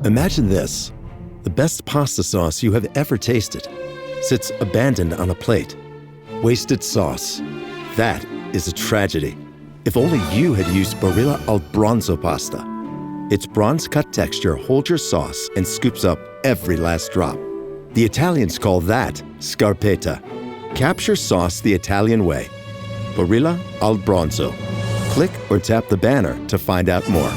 Imagine this. The best pasta sauce you have ever tasted sits abandoned on a plate. Wasted sauce. That is a tragedy. If only you had used Barilla al Bronzo pasta. Its bronze-cut texture holds your sauce and scoops up every last drop. The Italians call that scarpetta. Capture sauce the Italian way. Barilla al Bronzo. Click or tap the banner to find out more.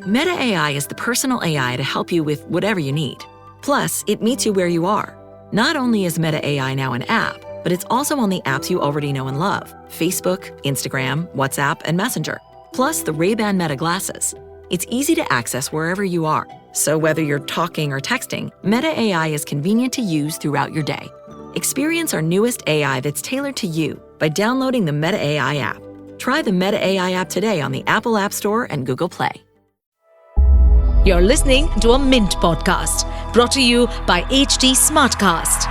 Meta AI is the personal AI to help you with whatever you need. Plus, it meets you where you are. Not only is Meta AI now an app, but it's also on the apps you already know and love: Facebook, Instagram, WhatsApp, and Messenger. Plus the Ray-Ban Meta glasses. It's easy to access wherever you are. So whether you're talking or texting, Meta AI is convenient to use throughout your day. Experience our newest AI that's tailored to you by downloading the Meta AI app. Try the Meta AI app today on the Apple App Store and Google Play. You're listening to a Mint podcast brought to you by HT Smartcast.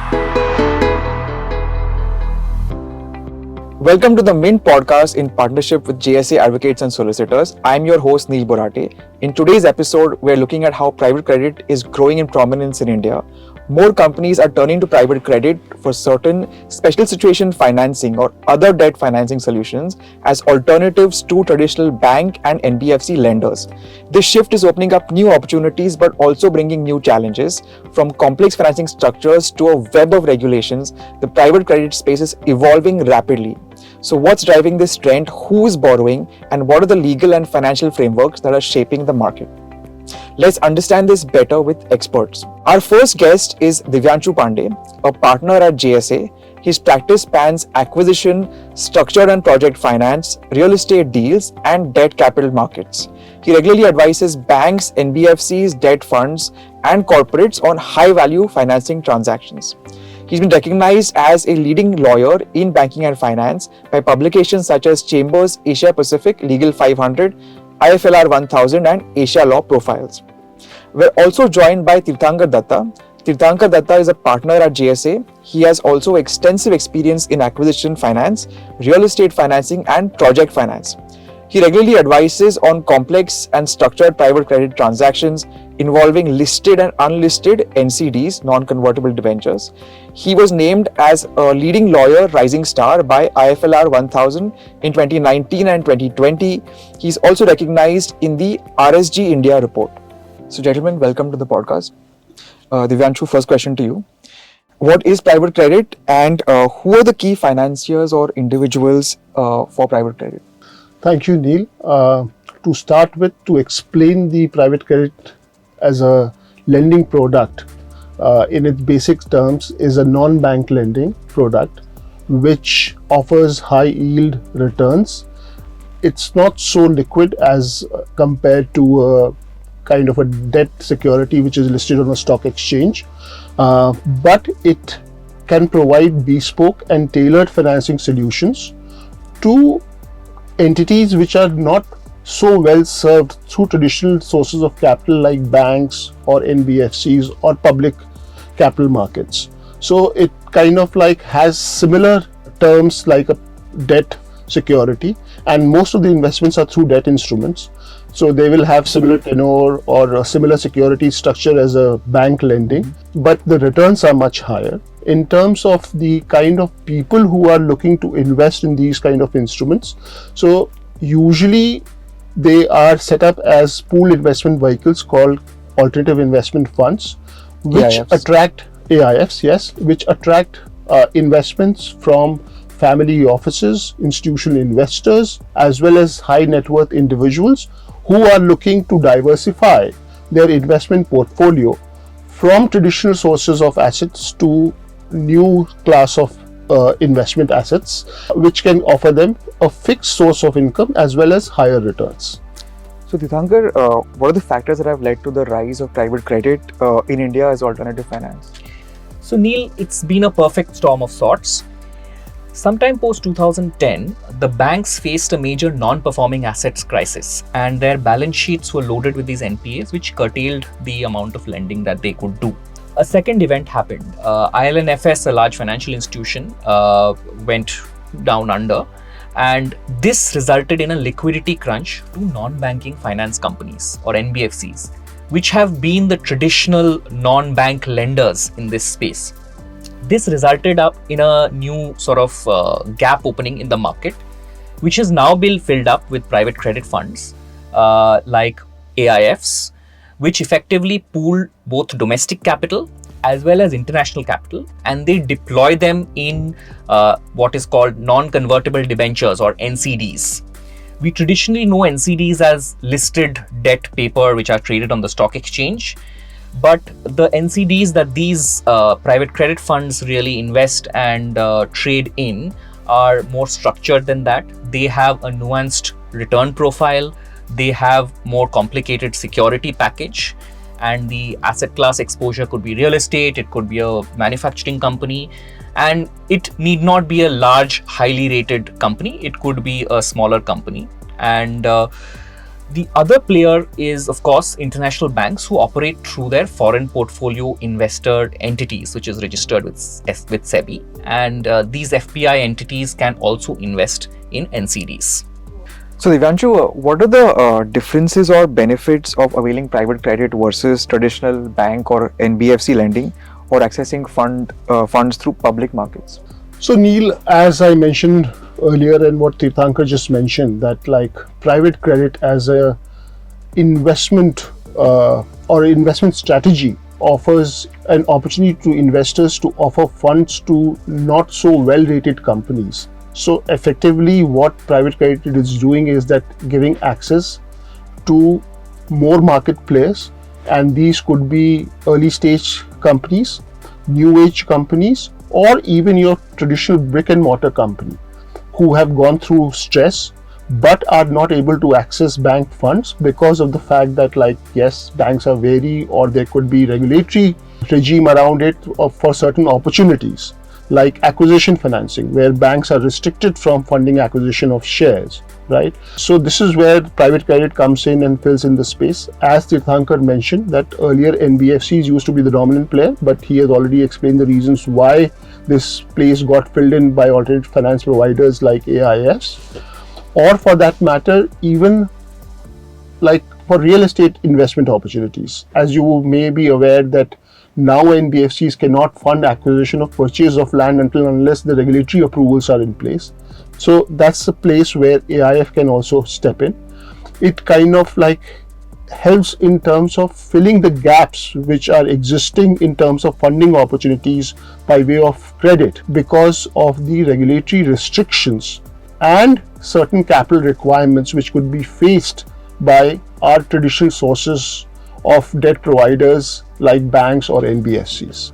Welcome to the Mint podcast in partnership with JSA Advocates and Solicitors. I'm your host Neil Borate. In today's episode, we're looking at how private credit is growing in prominence in India. More companies are turning to private credit for certain special situation financing or other debt financing solutions as alternatives to traditional bank and NBFC lenders. This shift is opening up new opportunities but also bringing new challenges. From complex financing structures to a web of regulations, the private credit space is evolving rapidly. So what's driving this trend, who is borrowing, and what are the legal and financial frameworks that are shaping the market? Let's understand this better with experts. Our first guest is Divyanshu Pandey, a partner at JSA. His practice spans acquisition, structured and project finance, real estate deals, and debt capital markets. He regularly advises banks, NBFCs, debt funds, and corporates on high-value financing transactions. He's been recognized as a leading lawyer in banking and finance by publications such as Chambers Asia Pacific Legal 500, IFLR 1000, and Asia Law Profiles. We're also joined by Tirthankar Datta. Tirthankar Datta is a partner at JSA. He has also extensive experience in acquisition finance, real estate financing, and project finance. He regularly advises on complex and structured private credit transactions involving listed and unlisted NCDs, non-convertible debentures. He was named as a leading lawyer rising star by IFLR 1000 in 2019 and 2020. He's also recognized in the RSG India report. So gentlemen, welcome to the podcast. Divyanshu, first question to you. What is private credit and who are the key financiers or individuals for private credit? Thank you, Neil. To start with, to explain the private credit as a lending product, in its basic terms, is a non-bank lending product which offers high yield returns. It's not so liquid as compared to a kind of a debt security which is listed on a stock exchange, but it can provide bespoke and tailored financing solutions to entities which are not so well served through traditional sources of capital like banks or NBFCs or public capital markets. So it kind of like has similar terms like a debt security, and most of the investments are through debt instruments. So they will have similar tenor or a similar security structure as a bank lending, but the returns are much higher. In terms of the kind of people who are looking to invest in these kind of instruments, so usually they are set up as pooled investment vehicles called alternative investment funds, which attract AIFs, yes, which attract investments from family offices, institutional investors, as well as high net worth individuals who are looking to diversify their investment portfolio from traditional sources of assets to new class of investment assets, which can offer them a fixed source of income as well as higher returns. So Tirthankar, what are the factors that have led to the rise of private credit in India as alternative finance? So Neil, it's been a perfect storm of sorts. Sometime post 2010, the banks faced a major non-performing assets crisis, and their balance sheets were loaded with these NPAs, which curtailed the amount of lending that they could do. A second event happened. ILNFS, a large financial institution, went down under, And this resulted in a liquidity crunch to non-banking finance companies or NBFCs, which have been the traditional non-bank lenders in this space. This resulted up in a new sort of gap opening in the market, which has now been filled up with private credit funds like AIFs, which effectively pool both domestic capital as well as international capital, and they deploy them in what is called non-convertible debentures or NCDs. We traditionally know NCDs as listed debt paper which are traded on the stock exchange, but the NCDs that these private credit funds really invest and trade in are more structured than that. They have a nuanced return profile, they have more complicated security package, and the asset class exposure could be real estate, it could be a manufacturing company, and it need not be a large, highly rated company, it could be a smaller company. And the other player is, of course, international banks who operate through their foreign portfolio investor entities, which is registered with SEBI. And these FPI entities can also invest in NCDs. So Divyanshu, what are the differences or benefits of availing private credit versus traditional bank or NBFC lending or accessing funds through public markets? So Neil, as I mentioned earlier and what Tirthankar just mentioned, that like private credit as a investment or investment strategy offers an opportunity to investors to offer funds to not so well rated companies. So effectively what private credit is doing is that giving access to more market players, and these could be early stage companies, new age companies, or even your traditional brick and mortar company who have gone through stress but are not able to access bank funds because of the fact that, like, yes, banks are wary, or there could be regulatory regime around it for certain opportunities like acquisition financing, where banks are restricted from funding acquisition of shares, right? So this is where private credit comes in and fills in the space. As Tirthankar mentioned, that earlier NBFCs used to be the dominant player, but he has already explained the reasons why this place got filled in by alternate finance providers like AIFs, or for that matter, even like for real estate investment opportunities. As you may be aware that now NBFCs cannot fund acquisition of purchase of land unless the regulatory approvals are in place. So that's the place where AIF can also step in. It kind of like helps in terms of filling the gaps which are existing in terms of funding opportunities by way of credit because of the regulatory restrictions and certain capital requirements which could be faced by our traditional sources of debt providers like banks or NBFCs.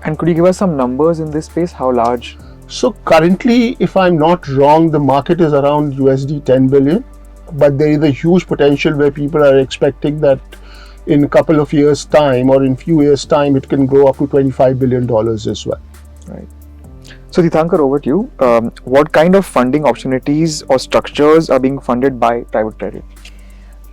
And could you give us some numbers in this space? How large? So currently, if I'm not wrong, the market is around USD 10 billion, but there is a huge potential where people are expecting that in a couple of years' time or in few years' time, it can grow up to $25 billion as well. Right. So Tirthankar, over to you. What kind of funding opportunities or structures are being funded by private credit?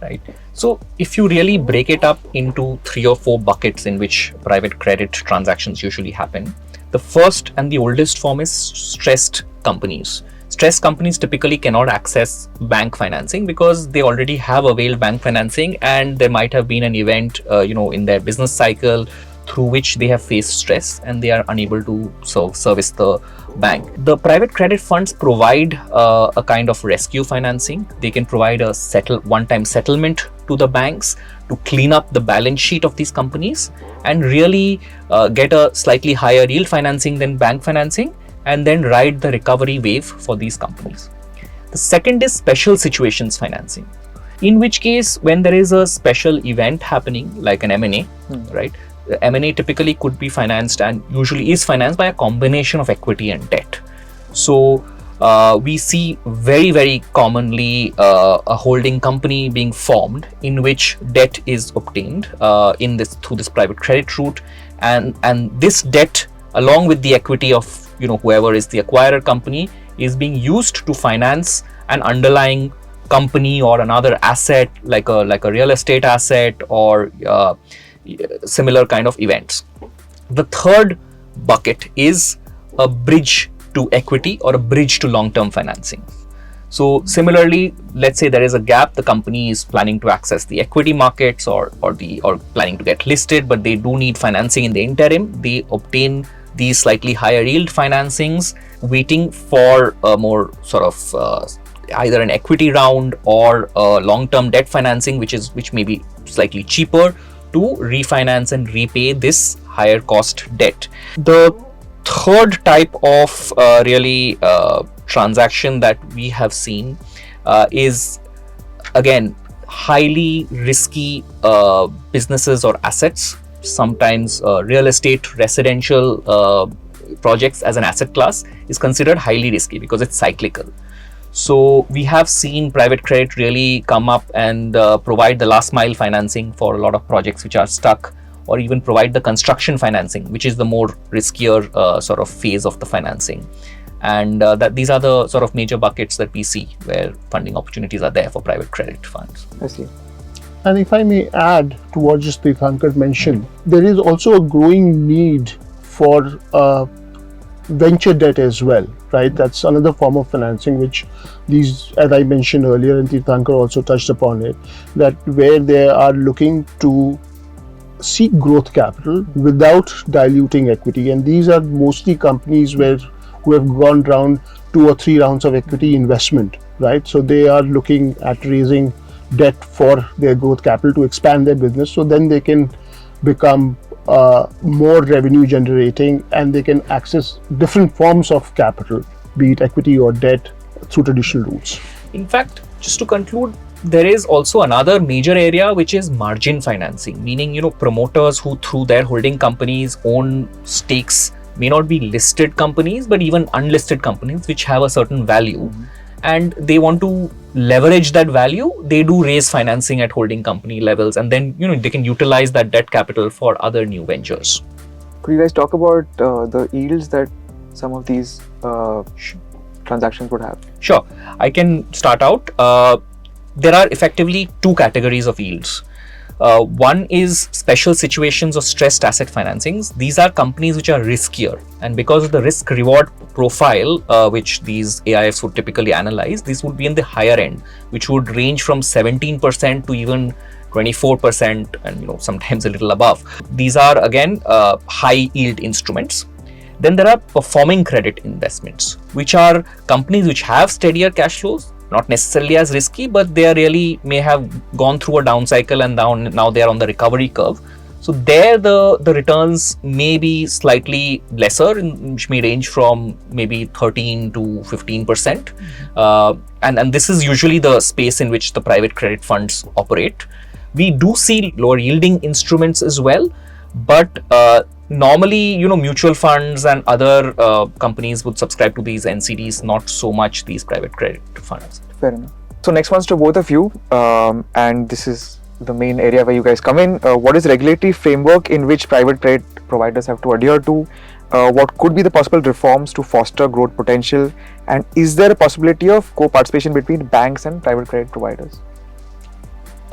Right. So if you really break it up into 3 or 4 buckets in which private credit transactions usually happen, the first and the oldest form is stressed companies. Stressed companies typically cannot access bank financing because they already have availed bank financing, and there might have been an event in their business cycle through which they have faced stress and they are unable to service the bank. The private credit funds provide a kind of rescue financing. They can provide a one-time settlement to the banks to clean up the balance sheet of these companies and really get a slightly higher yield financing than bank financing, and then ride the recovery wave for these companies. The second is special situations financing, in which case when there is a special event happening like an M&A, right? M&A typically could be financed and usually is financed by a combination of equity and debt. So we see very, very commonly a holding company being formed in which debt is obtained through this private credit route, and this debt along with the equity of whoever is the acquirer company is being used to finance an underlying company or another asset like a real estate asset or similar kind of events. The third bucket is a bridge to equity or a bridge to long-term financing. So similarly, let's say there is a gap, the company is planning to access the equity markets or planning to get listed, but they do need financing in the interim. They obtain these slightly higher yield financings, waiting for a more sort of either an equity round or a long-term debt financing, which may be slightly cheaper, to refinance and repay this higher cost debt. The third type of really transaction that we have seen is again highly risky businesses or assets. Sometimes real estate, residential projects as an asset class is considered highly risky because it's cyclical. So we have seen private credit really come up and provide the last mile financing for a lot of projects which are stuck, or even provide the construction financing, which is the more riskier sort of phase of the financing. And that these are the sort of major buckets that we see where funding opportunities are there for private credit funds. I see. And if I may add to what just Tirthankar mentioned, there is also a growing need for venture debt as well, right? That's another form of financing which these, as I mentioned earlier, and Tirthankar also touched upon it, that where they are looking to seek growth capital without diluting equity. And these are mostly companies who have gone down 2 or 3 rounds of equity investment, right? So they are looking at raising debt for their growth capital to expand their business, so then they can become more revenue generating and they can access different forms of capital, be it equity or debt, through traditional routes. In fact, just to conclude, there is also another major area which is margin financing, meaning promoters who through their holding companies own stakes, may not be listed companies but even unlisted companies which have a certain value, and they want to leverage that value. They do raise financing at holding company levels, and then they can utilize that debt capital for other new ventures. Could you guys talk about the yields that some of these transactions would have? Sure, I can start out. There are effectively 2 categories of yields. One is special situations or stressed asset financings. These are companies which are riskier, and because of the risk reward profile which these AIFs would typically analyze, this would be in the higher end, which would range from 17% to even 24% and sometimes a little above. These are again high yield instruments. Then there are performing credit investments, which are companies which have steadier cash flows, not necessarily as risky, but they really may have gone through a down cycle and now they are on the recovery curve. So there the returns may be slightly lesser, which may range from maybe 13 to 15%. And this is usually the space in which the private credit funds operate. We do see lower yielding instruments as well, but normally, mutual funds and other companies would subscribe to these NCDs, not so much these private credit funds. Fair enough. So next one's to both of you, and this is the main area where you guys come in. What is regulatory framework in which private credit providers have to adhere to? What could be the possible reforms to foster growth potential? And is there a possibility of co-participation between banks and private credit providers?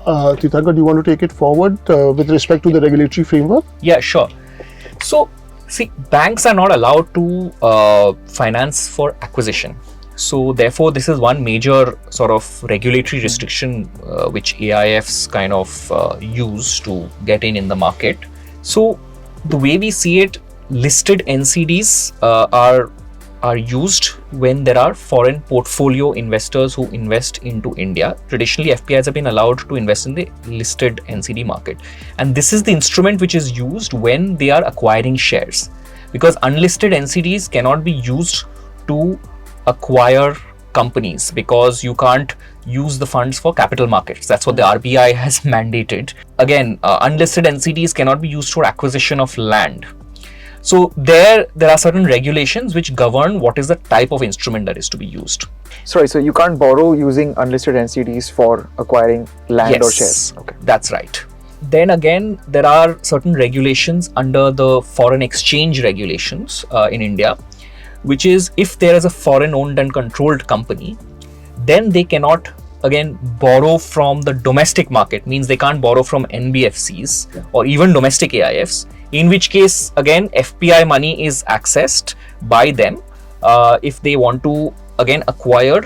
Tirthankar, do you want to take it forward with respect to the regulatory framework? Yeah, sure. So, see, banks are not allowed to finance for acquisition. So, therefore, this is one major sort of regulatory restriction which AIFs kind of use to get in the market. So, the way we see it, listed NCDs are used when there are foreign portfolio investors who invest into India. Traditionally, FPIs have been allowed to invest in the listed NCD market. And this is the instrument which is used when they are acquiring shares, because unlisted NCDs cannot be used to acquire companies because you can't use the funds for capital markets. That's what the RBI has mandated. Again, unlisted NCDs cannot be used for acquisition of land. So there are certain regulations which govern what is the type of instrument that is to be used. Sorry, so you can't borrow using unlisted NCDs for acquiring land or shares? Okay, that's right. Then again, there are certain regulations under the foreign exchange regulations in India, which is if there is a foreign owned and controlled company, then they cannot again borrow from the domestic market, means they can't borrow from NBFCs or even domestic AIFs, in which case again FPI money is accessed by them if they want to again acquire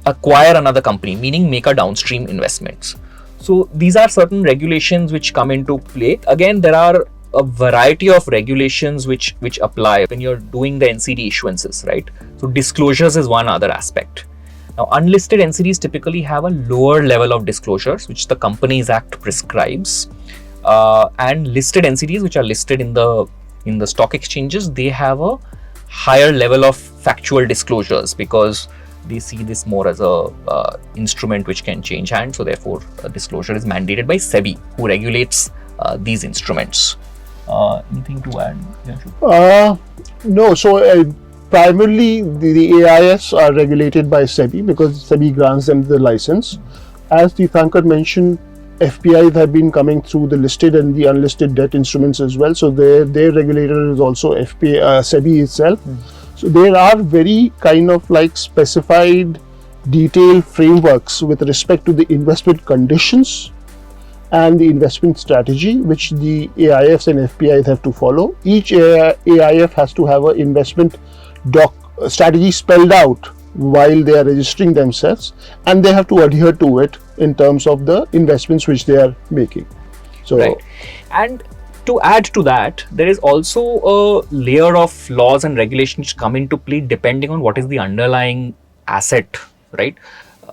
another company, meaning make a downstream investments. So these are certain regulations which come into play. Again, there are a variety of regulations which apply when you're doing the NCD issuances, right? So disclosures is one other aspect. Now, unlisted NCDs typically have a lower level of disclosures, which the Companies Act prescribes, and listed NCDs, which are listed in the stock exchanges, they have a higher level of factual disclosures because they see this more as a instrument which can change hands. So therefore, disclosure is mandated by SEBI, who regulates these instruments. Anything to add, Divyanshu? No. So primarily the AIFs are regulated by SEBI because SEBI grants them the license. As Tirthankar mentioned, FPIs have been coming through the listed and the unlisted debt instruments as well. So their regulator is also SEBI itself. So there are very kind of like specified detailed frameworks with respect to the investment conditions and the investment strategy which the AIFs and FPIs have to follow. Each AIF has to have an investment strategy spelled out while they are registering themselves, and they have to adhere to it in terms of the investments which they are making. So, right. And to add to that, there is also a layer of laws and regulations which come into play depending on what is the underlying asset, right?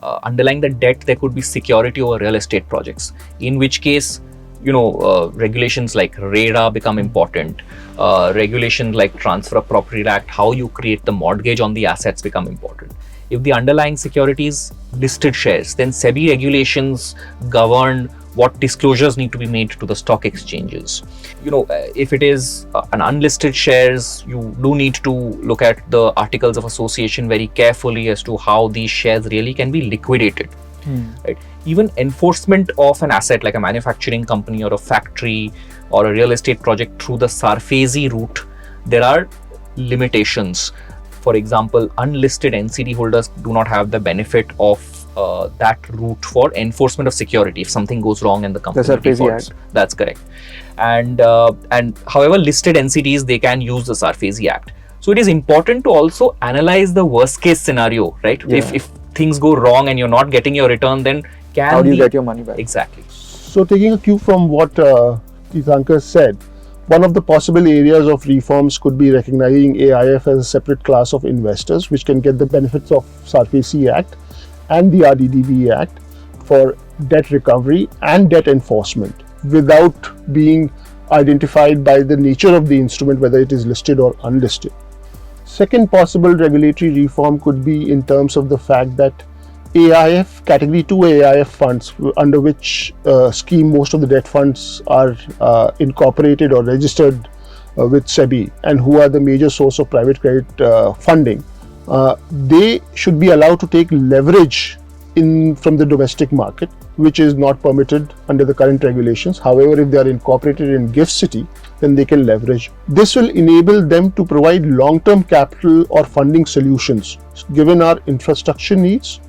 Underlying the debt, there could be security over real estate projects, in which case, regulations like RERA become important. Regulations like Transfer of Property Act, how you create the mortgage on the assets become important. If the underlying security is listed shares, then SEBI regulations govern what disclosures need to be made to the stock exchanges. If it is an unlisted shares, you do need to look at the articles of association very carefully as to how these shares really can be liquidated. Right? Even enforcement of an asset like a manufacturing company or a factory or a real estate project through the SARFAESI route, there are limitations. For example, unlisted NCD holders do not have the benefit of that route for enforcement of security if something goes wrong and the company defaults. That's correct. And however, listed NCDs, they can use the SARFAESI Act. So it is important to also analyze the worst case scenario, right? Yeah. If things go wrong and you're not getting your return, then how do you get your money back? Exactly. So taking a cue from what Tirthankar said, one of the possible areas of reforms could be recognizing AIF as a separate class of investors which can get the benefits of SARFAESI Act and the RDDB Act for debt recovery and debt enforcement without being identified by the nature of the instrument, whether it is listed or unlisted. Second possible regulatory reform could be in terms of the fact that AIF, Category 2 AIF funds, under which scheme most of the debt funds are incorporated or registered with SEBI and who are the major source of private credit funding, they should be allowed to take leverage from the domestic market, which is not permitted under the current regulations. However, if they are incorporated in GIFT City, then they can leverage. This will enable them to provide long-term capital or funding solutions. Given our infrastructure needs,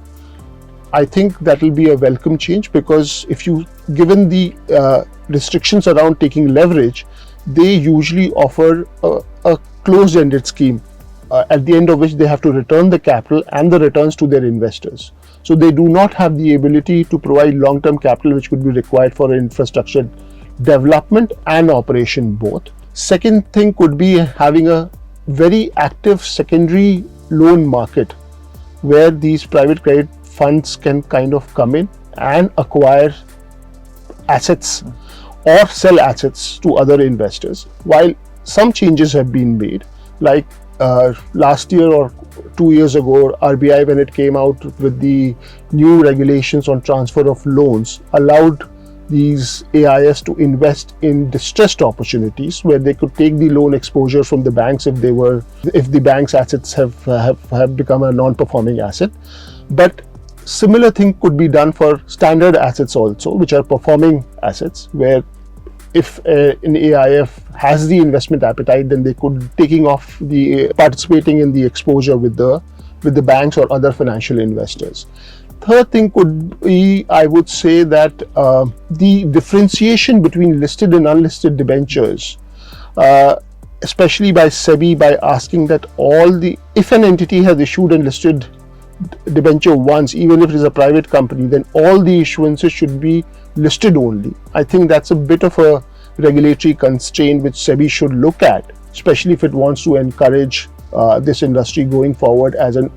I think that will be a welcome change, because given the restrictions around taking leverage, they usually offer a closed-ended scheme at the end of which they have to return the capital and the returns to their investors. So they do not have the ability to provide long-term capital which could be required for infrastructure development and operation both. Second thing could be having a very active secondary loan market where these private credit funds can kind of come in and acquire assets or sell assets to other investors. While some changes have been made, like last year or 2 years ago, RBI, when it came out with the new regulations on transfer of loans, allowed these AIS to invest in distressed opportunities where they could take the loan exposure from the banks if the bank's assets have become a non-performing asset. But similar thing could be done for standard assets also, which are performing assets, where if an AIF has the investment appetite, then they could participating in the exposure with the banks or other financial investors. Third thing could be, I would say, that the differentiation between listed and unlisted debentures especially by SEBI, by asking that if an entity has issued and listed debenture once, even if it is a private company, then all the issuances should be listed only. I think that's a bit of a regulatory constraint which SEBI should look at, especially if it wants to encourage this industry going forward as an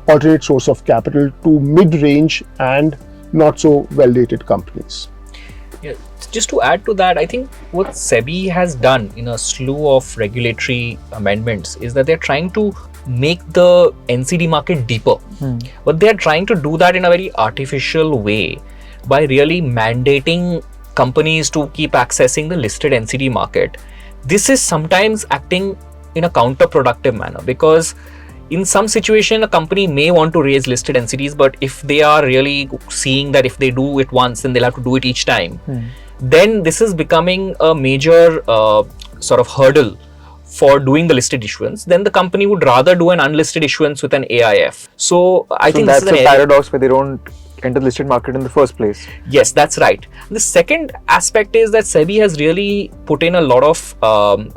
alternate source of capital to mid-range and not so well-rated companies. Yeah, just to add to that, I think what SEBI has done in a slew of regulatory amendments is that they're trying to make the NCD market deeper. But they're trying to do that in a very artificial way by really mandating companies to keep accessing the listed NCD market. This is sometimes acting in a counterproductive manner, because in some situation a company may want to raise listed NCDs, but if they are really seeing that if they do it once then they'll have to do it each time, then this is becoming a major sort of hurdle for doing the listed issuance. Then the company would rather do an unlisted issuance with an AIF. So I think that's this is a paradox where they don't enter the listed market in the first place. Yes, that's right. The second aspect is that SEBI has really put in a lot of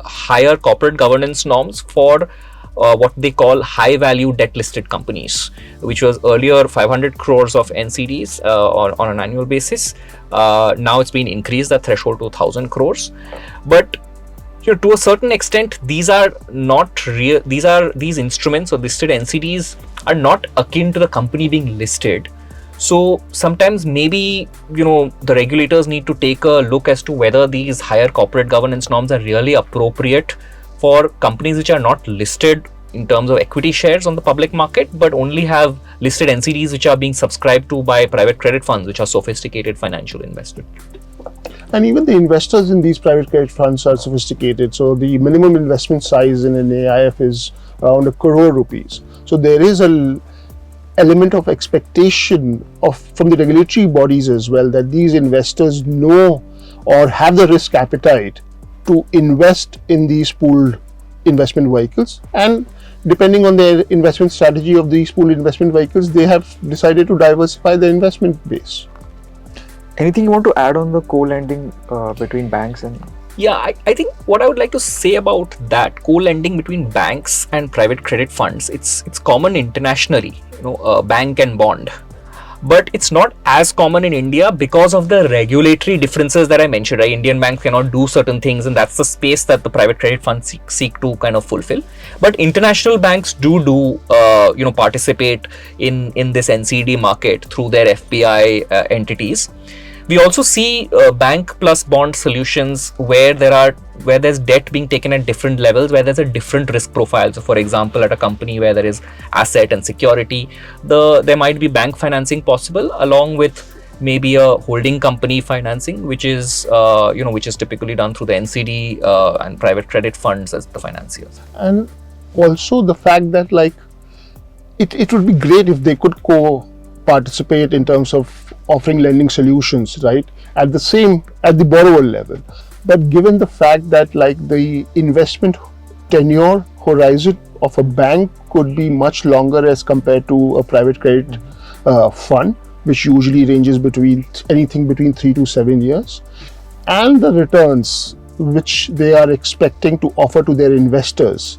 higher corporate governance norms for what they call high value debt listed companies, which was earlier 500 crores of NCDs on an annual basis. Now it's been increased, that threshold, to 1,000 crores. But to a certain extent, these are not real. These instruments or listed NCDs are not akin to the company being listed. So sometimes maybe the regulators need to take a look as to whether these higher corporate governance norms are really appropriate for companies which are not listed in terms of equity shares on the public market, but only have listed NCDs which are being subscribed to by private credit funds, which are sophisticated financial investors. And even the investors in these private credit funds are sophisticated. So the minimum investment size in an AIF is around 1 crore rupees. So there is an element of expectation from the regulatory bodies as well, that these investors know or have the risk appetite to invest in these pooled investment vehicles, and depending on their investment strategy of these pooled investment vehicles, they have decided to diversify their investment base. Anything you want to add on the co-lending between banks and? Yeah, I think what I would like to say about that co-lending between banks and private credit funds, it's common internationally, bank and bond. But it's not as common in India because of the regulatory differences that I mentioned, right? Indian banks cannot do certain things, and that's the space that the private credit funds seek to kind of fulfill. But international banks do participate in this NCD market through their FPI entities. We also see bank plus bond solutions where there's debt being taken at different levels, where there's a different risk profile. So for example, at a company where there is asset and security, there might be bank financing possible along with maybe a holding company financing, which is typically done through the NCD and private credit funds as the financiers. And also the fact that it would be great if they could participate in terms of offering lending solutions, right, at the borrower level. But given the fact that the investment tenure horizon of a bank could be much longer as compared to a private credit fund, which usually ranges anything between 3 to 7 years, and the returns which they are expecting to offer to their investors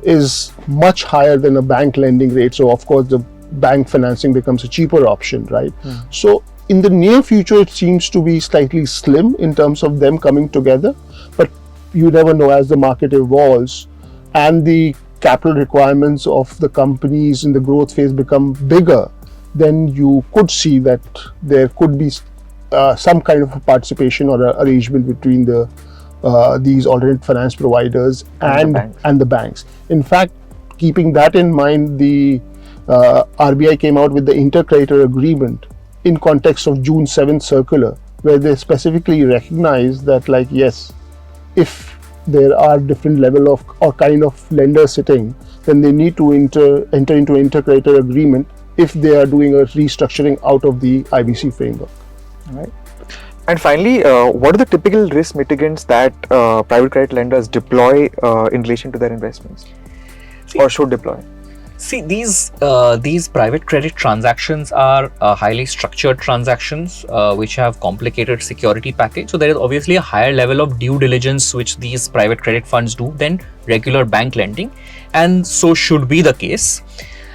is much higher than a bank lending rate. So of course the bank financing becomes a cheaper option, right? So in the near future, it seems to be slightly slim in terms of them coming together, but you never know as the market evolves and the capital requirements of the companies in the growth phase become bigger, then you could see that there could be some kind of a participation or an arrangement between these alternate finance providers and the banks. In fact, keeping that in mind, the RBI came out with the intercreditor agreement in context of June 7th circular, where they specifically recognize that yes, if there are different level of or kind of lenders sitting, then they need to enter into intercreditor agreement if they are doing a restructuring out of the IBC framework. All right. And finally, what are the typical risk mitigants that private credit lenders deploy in relation to their investments or should deploy? See, these private credit transactions are highly structured transactions which have complicated security package. So there is obviously a higher level of due diligence which these private credit funds do than regular bank lending, and so should be the case.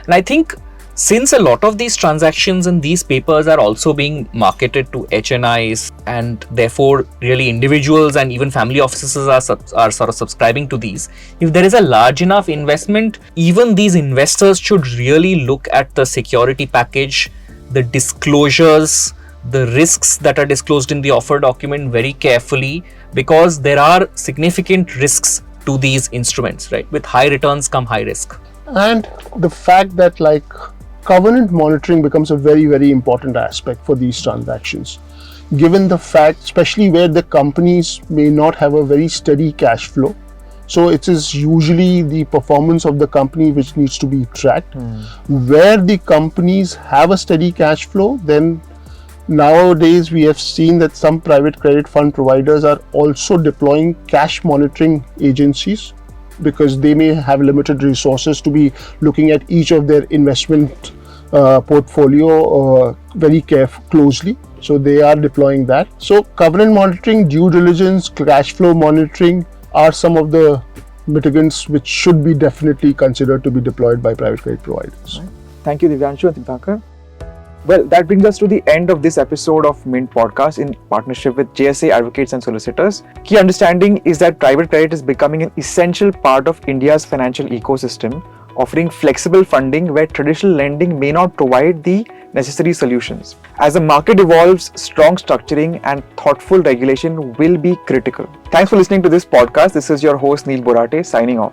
And I think since a lot of these transactions and these papers are also being marketed to HNIs, and therefore really individuals and even family offices are sort of subscribing to these, if there is a large enough investment, even these investors should really look at the security package, the disclosures, the risks that are disclosed in the offer document very carefully, because there are significant risks to these instruments, right? With high returns come high risk. And the fact that covenant monitoring becomes a very, very important aspect for these transactions, given the fact, especially where the companies may not have a very steady cash flow. So it is usually the performance of the company which needs to be tracked. Where the companies have a steady cash flow, then nowadays we have seen that some private credit fund providers are also deploying cash monitoring agencies, because they may have limited resources to be looking at each of their investment portfolio very closely. So they are deploying that. So covenant monitoring, due diligence, cash flow monitoring are some of the mitigants which should be definitely considered to be deployed by private credit providers. Thank you, Divyanshu and Tirthankar. Well, that brings us to the end of this episode of Mint Podcast in partnership with JSA Advocates and Solicitors. Key understanding is that private credit is becoming an essential part of India's financial ecosystem, offering flexible funding where traditional lending may not provide the necessary solutions. As the market evolves, strong structuring and thoughtful regulation will be critical. Thanks for listening to this podcast. This is your host Neil Borate signing off.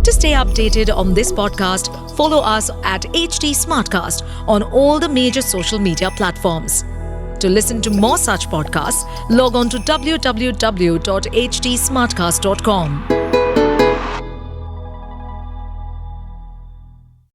To stay updated on this podcast, follow us at HT Smartcast on all the major social media platforms. To listen to more such podcasts, log on to www.htsmartcast.com.